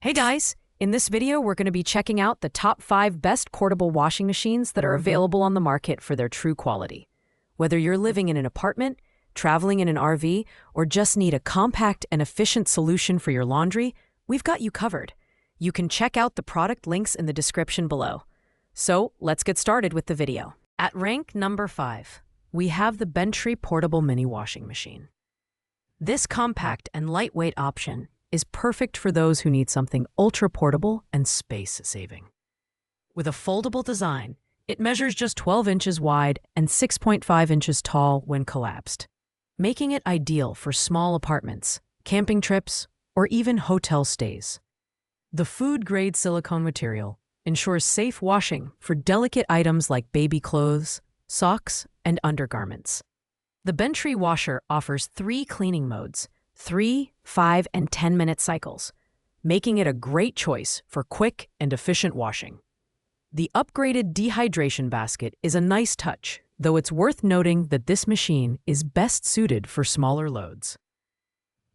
Hey guys! In this video, we're going to be checking out the top 5 best portable washing machines that are available on the market for their true quality. Whether you're living in an apartment, traveling in an RV, or just need a compact and efficient solution for your laundry, we've got you covered. You can check out the product links in the description below. So, let's get started with the video. At rank number 5, we have the Bentree Portable Mini Washing Machine. This compact and lightweight option is perfect for those who need something ultra-portable and space-saving. With a foldable design, it measures just 12 inches wide and 6.5 inches tall when collapsed, making it ideal for small apartments, camping trips, or even hotel stays. The food-grade silicone material ensures safe washing for delicate items like baby clothes, socks, and undergarments. The Bentree washer offers 3 cleaning modes: 3, 5, and 10-minute cycles, making it a great choice for quick and efficient washing. The upgraded dehydration basket is a nice touch, though it's worth noting that this machine is best suited for smaller loads.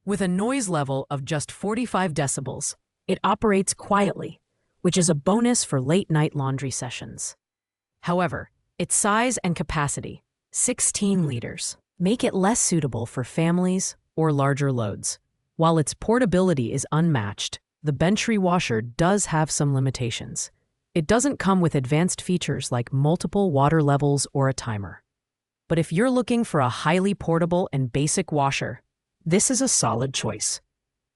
With a noise level of just 45 decibels, it operates quietly, which is a bonus for late-night laundry sessions. However, its size and capacity, 16 liters, make it less suitable for families or larger loads. While its portability is unmatched, the Bentree washer does have some limitations. It doesn't come with advanced features like multiple water levels or a timer. But if you're looking for a highly portable and basic washer, this is a solid choice.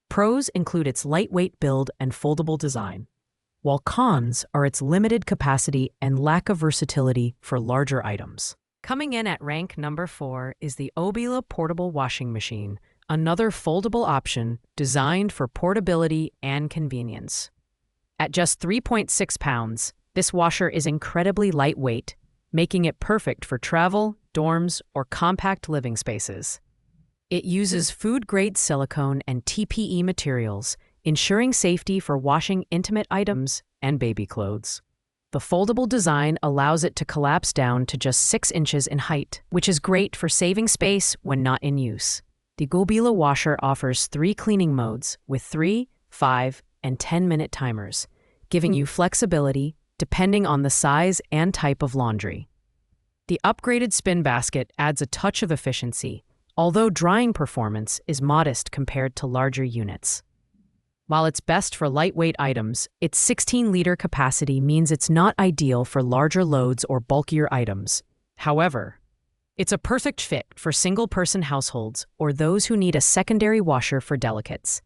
Pros include its lightweight build and foldable design, while cons are its limited capacity and lack of versatility for larger items. Coming in at rank number 4 is the Obila Portable Washing Machine, another foldable option designed for portability and convenience. At just 3.6 pounds, this washer is incredibly lightweight, making it perfect for travel, dorms, or compact living spaces. It uses food-grade silicone and TPE materials, ensuring safety for washing intimate items and baby clothes. The foldable design allows it to collapse down to just 6 inches in height, which is great for saving space when not in use. The Obila washer offers 3 cleaning modes with 3, 5, and 10-minute timers, giving you flexibility depending on the size and type of laundry. The upgraded spin basket adds a touch of efficiency, although drying performance is modest compared to larger units. While it's best for lightweight items, its 16-liter capacity means it's not ideal for larger loads or bulkier items. However, it's a perfect fit for single-person households or those who need a secondary washer for delicates.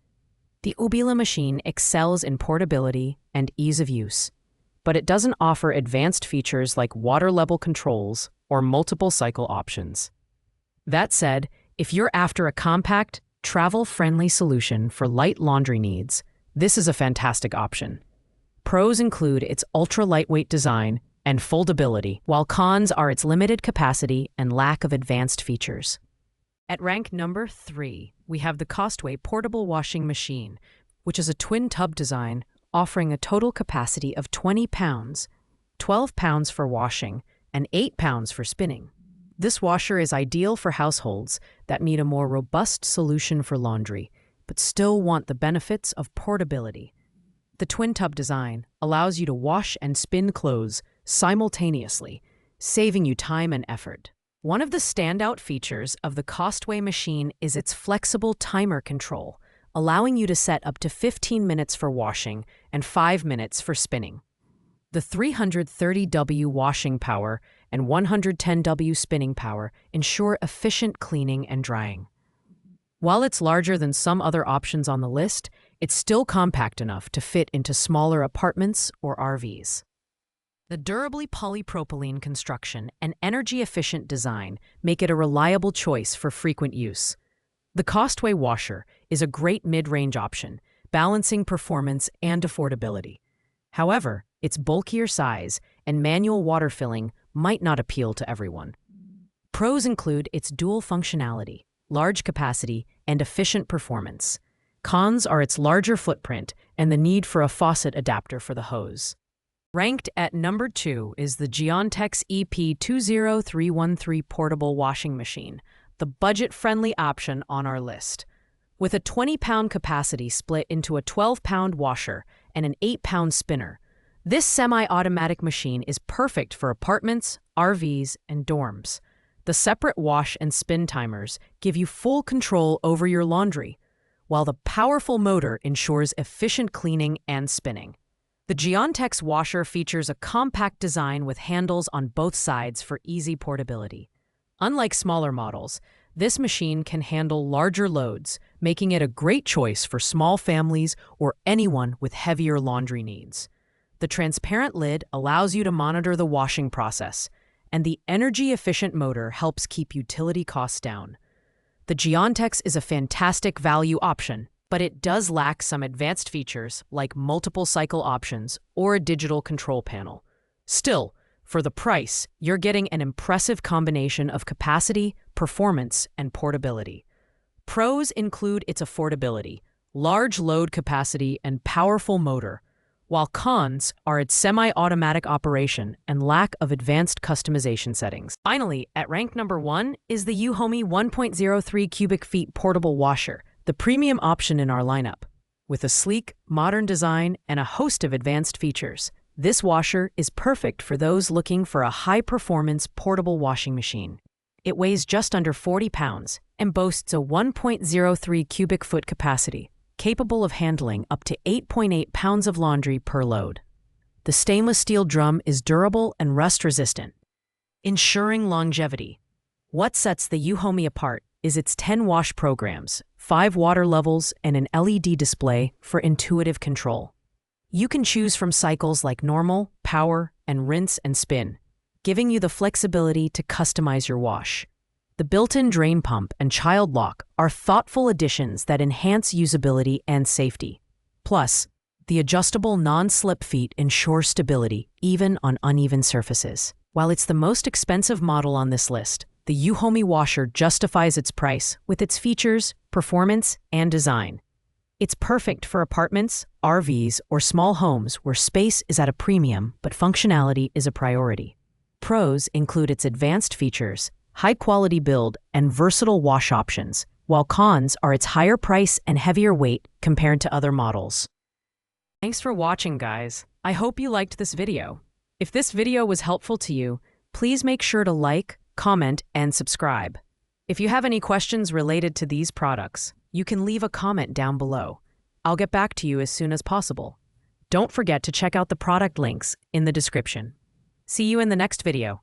The Obila machine excels in portability and ease of use, but it doesn't offer advanced features like water-level controls or multiple cycle options. That said, if you're after a compact, travel-friendly solution for light laundry needs, this is a fantastic option. Pros include its ultra-lightweight design and foldability, while cons are its limited capacity and lack of advanced features. At rank number 3, we have the Costway Portable Washing Machine, which is a twin-tub design offering a total capacity of 20 pounds, 12 pounds for washing, and 8 pounds for spinning. This washer is ideal for households that need a more robust solution for laundry, but still want the benefits of portability. The twin-tub design allows you to wash and spin clothes simultaneously, saving you time and effort. One of the standout features of the Costway machine is its flexible timer control, allowing you to set up to 15 minutes for washing and 5 minutes for spinning. The 330W washing power and 110W spinning power ensure efficient cleaning and drying. While it's larger than some other options on the list, it's still compact enough to fit into smaller apartments or RVs. The durably polypropylene construction and energy-efficient design make it a reliable choice for frequent use. The Costway washer is a great mid-range option, balancing performance and affordability. However, its bulkier size and manual water filling might not appeal to everyone. Pros include its dual functionality, large capacity, and efficient performance. Cons are its larger footprint and the need for a faucet adapter for the hose. Ranked at number 2 is the Geontex EP20313 Portable Washing Machine, the budget-friendly option on our list. With a 20-pound capacity split into a 12-pound washer and an 8-pound spinner, this semi-automatic machine is perfect for apartments, RVs, and dorms. The separate wash and spin timers give you full control over your laundry, while the powerful motor ensures efficient cleaning and spinning. The Geontex washer features a compact design with handles on both sides for easy portability. Unlike smaller models, this machine can handle larger loads, making it a great choice for small families or anyone with heavier laundry needs. The transparent lid allows you to monitor the washing process, and the energy-efficient motor helps keep utility costs down. The Geontex is a fantastic value option, but it does lack some advanced features like multiple cycle options or a digital control panel. Still, for the price, you're getting an impressive combination of capacity, performance, and portability. Pros include its affordability, large load capacity, and powerful motor, while cons are its semi-automatic operation and lack of advanced customization settings. Finally, at rank number 1 is the vivohome 1.03 cubic feet portable washer, the premium option in our lineup. With a sleek, modern design and a host of advanced features, this washer is perfect for those looking for a high-performance portable washing machine. It weighs just under 40 pounds and boasts a 1.03 cubic foot capacity, capable of handling up to 8.8 pounds of laundry per load. The stainless steel drum is durable and rust-resistant, ensuring longevity. What sets the vivohome apart is its 10 wash programs, 5 water levels, and an LED display for intuitive control. You can choose from cycles like normal, power, and rinse and spin, giving you the flexibility to customize your wash. The built-in drain pump and child lock are thoughtful additions that enhance usability and safety. Plus, the adjustable non-slip feet ensure stability even on uneven surfaces. While it's the most expensive model on this list, the vivohome washer justifies its price with its features, performance, and design. It's perfect for apartments, RVs, or small homes where space is at a premium but functionality is a priority. Pros include its advanced features, high-quality build, and versatile wash options, while cons are its higher price and heavier weight compared to other models. Thanks for watching, guys. I hope you liked this video. If this video was helpful to you, please make sure to like, comment, and subscribe. If you have any questions related to these products, you can leave a comment down below. I'll get back to you as soon as possible. Don't forget to check out the product links in the description. See you in the next video.